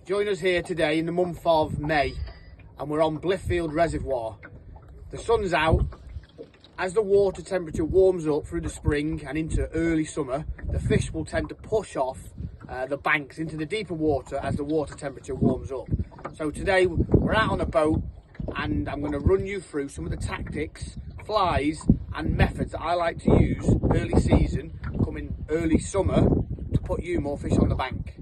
Join us here today in the month of May, and we're on Blithfield Reservoir. The sun's out. As the water temperature warms up through the spring and into early summer, the fish will tend to push off the banks into the deeper water as the water temperature warms up. So today we're out on a boat and I'm going to run you through some of the tactics, flies and methods that I like to use early season, coming early summer, to put you more fish on the bank.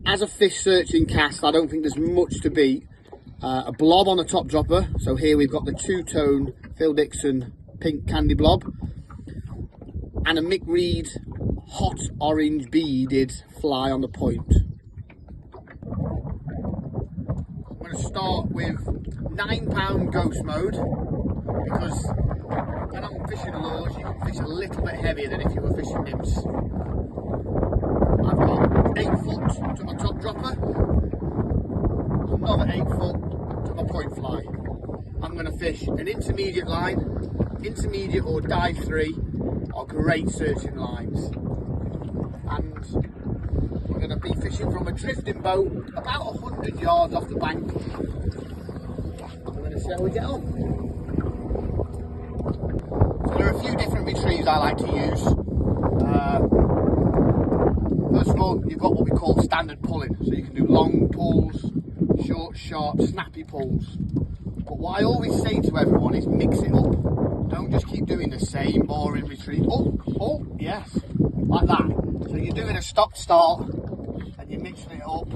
As a fish searching cast, I don't think there's much to beat a blob on a top dropper. So here we've got the two-tone Phil Dixon pink candy blob and a Mick Reed hot orange beaded fly on the point. I'm going to start with 9-pound ghost mode, because when I'm fishing lures you can fish a little bit heavier than if you were fishing nymphs. I've got 8 foot to my top dropper, another 8 foot to my point fly. I'm going to fish an intermediate line. Intermediate or dive 3 are great searching lines, and we're going to be fishing from a drifting boat about 100 yards off the bank. We're going to see how we get on. So there are a few different retrieves I like to use. First of all, you've got what we call standard pulling, so you can do long pulls, short, sharp, snappy pulls. But what I always say to everyone is mix it up. Don't just keep doing the same boring retrieve. Oh, yes, like that. So you're doing a stop-start and you're mixing it up,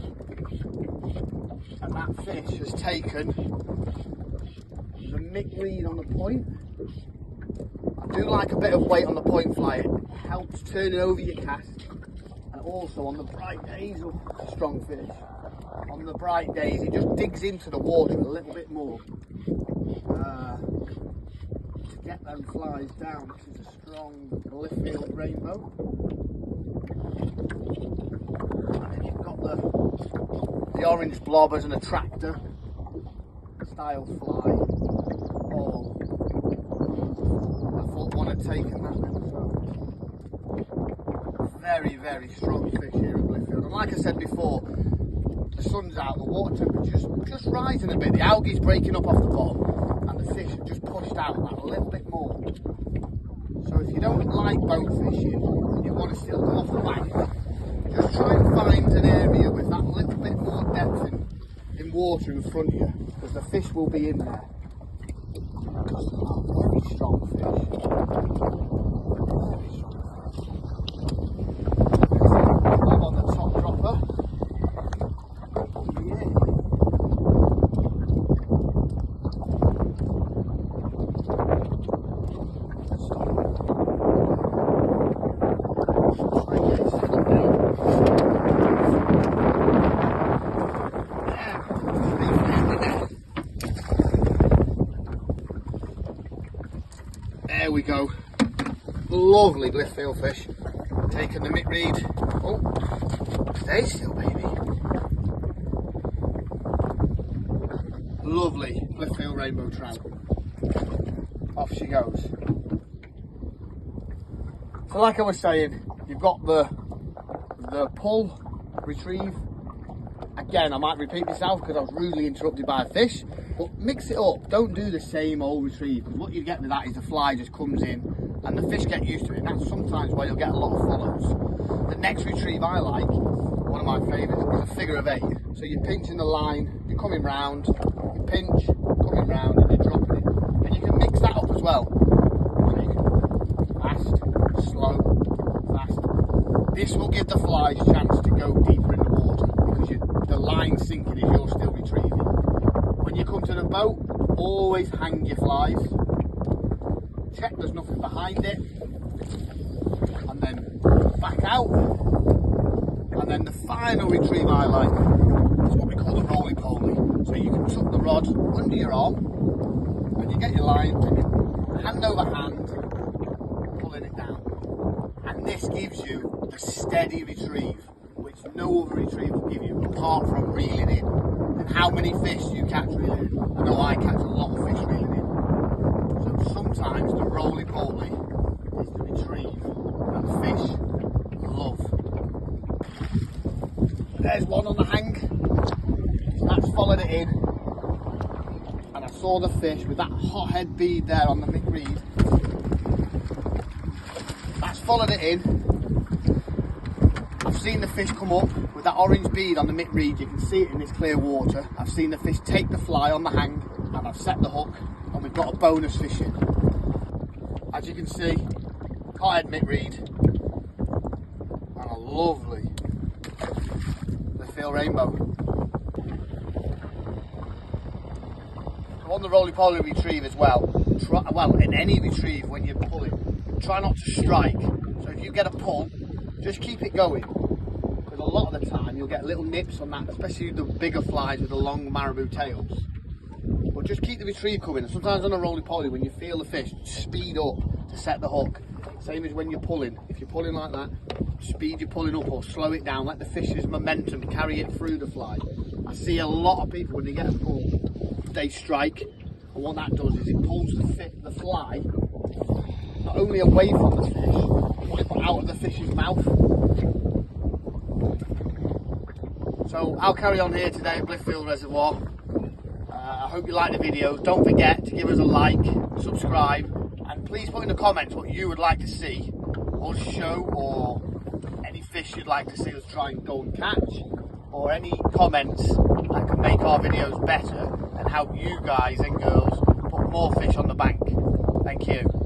and that fish has taken the Mick Reed on the point. I do like a bit of weight on the point fly. It helps turning over your cast. And also on the bright days, strong fish. On the bright days, it just digs into the water a little bit more. To get them flies down, this is a strong Blithfield rainbow. And then you've got the orange blob as an attractor style fly. Oh, I thought one had taken that then. Very, very strong fish here at Blithfield. And like I said before, the sun's out, the water temperature's just rising a bit, the algae's breaking up off the bottom, and the fish have just pushed out that a little bit more. So if you don't like boat fishing and you want to still come off the bank, just try and find an area with that little bit more depth in water in front of you, because the fish will be in there. Just a very strong fish. On the top dropper. There we go. Lovely Blithfield fish. Taking the Mick Reed. Oh, stay still, baby. Lovely Blithfield rainbow trout. Off she goes. So like I was saying, you've got the pull, retrieve. Again, I might repeat myself because I was rudely interrupted by a fish, but mix it up. Don't do the same old retrieve, because what you get with that is the fly just comes in and the fish get used to it, and that's sometimes where you'll get a lot of follows. The next retrieve I like, one of my favourites, is a figure of 8. So you're pinching the line, you're coming round, you pinch, coming round, and you're dropping it. And you can mix that up as well. You can fast, slow, fast. This will give the flies a chance to go deeper in the water, because the line sinking is you're still retrieving. When you come to the boat, always hang your flies. Check there's nothing behind it, and then back out. And then the final retrieve I like is what we call the roly-poly. So you can tuck the rod under your arm, and you get your line, and you hand over hand, pulling it down. And this gives you a steady retrieve, which no other retrieve will give you, apart from reeling in. And how many fish do you catch reeling in? I know I catch a lot of fish reeling in. So sometimes the roly-poly is the retrieve that fish love. There's one on the hang. So that's followed it in. And I saw the fish with that hothead bead there on the Mick Reed. That's followed it in. I've seen the fish come up with that orange bead on the Mick Reed. You can see it in this clear water. I've seen the fish take the fly on the hang, and I've set the hook, and we've got a bonus fish in. As you can see, hothead Mick Reed, and a lovely Blithfield rainbow. On the roly-poly retrieve as well, in any retrieve when you're pulling, try not to strike. So if you get a pull, just keep it going. Because a lot of the time you'll get little nips on that, especially the bigger flies with the long marabou tails. But just keep the retrieve coming. And sometimes on a roly-poly, when you feel the fish, speed up to set the hook. Same as when you're pulling. If you're pulling like that, speed your pulling up or slow it down. Let the fish's momentum carry it through the fly. I see a lot of people when they get a pull, they strike, and what that does is it pulls the fly not only away from the fish, but out of the fish's mouth. So I'll carry on here today at Blithfield Reservoir. I hope you like the video. Don't forget to give us a like, subscribe, and please put in the comments what you would like to see us show, or any fish you'd like to see us try and go and catch, or any comments that can make our videos better and help you guys and girls put more fish on the bank. Thank you.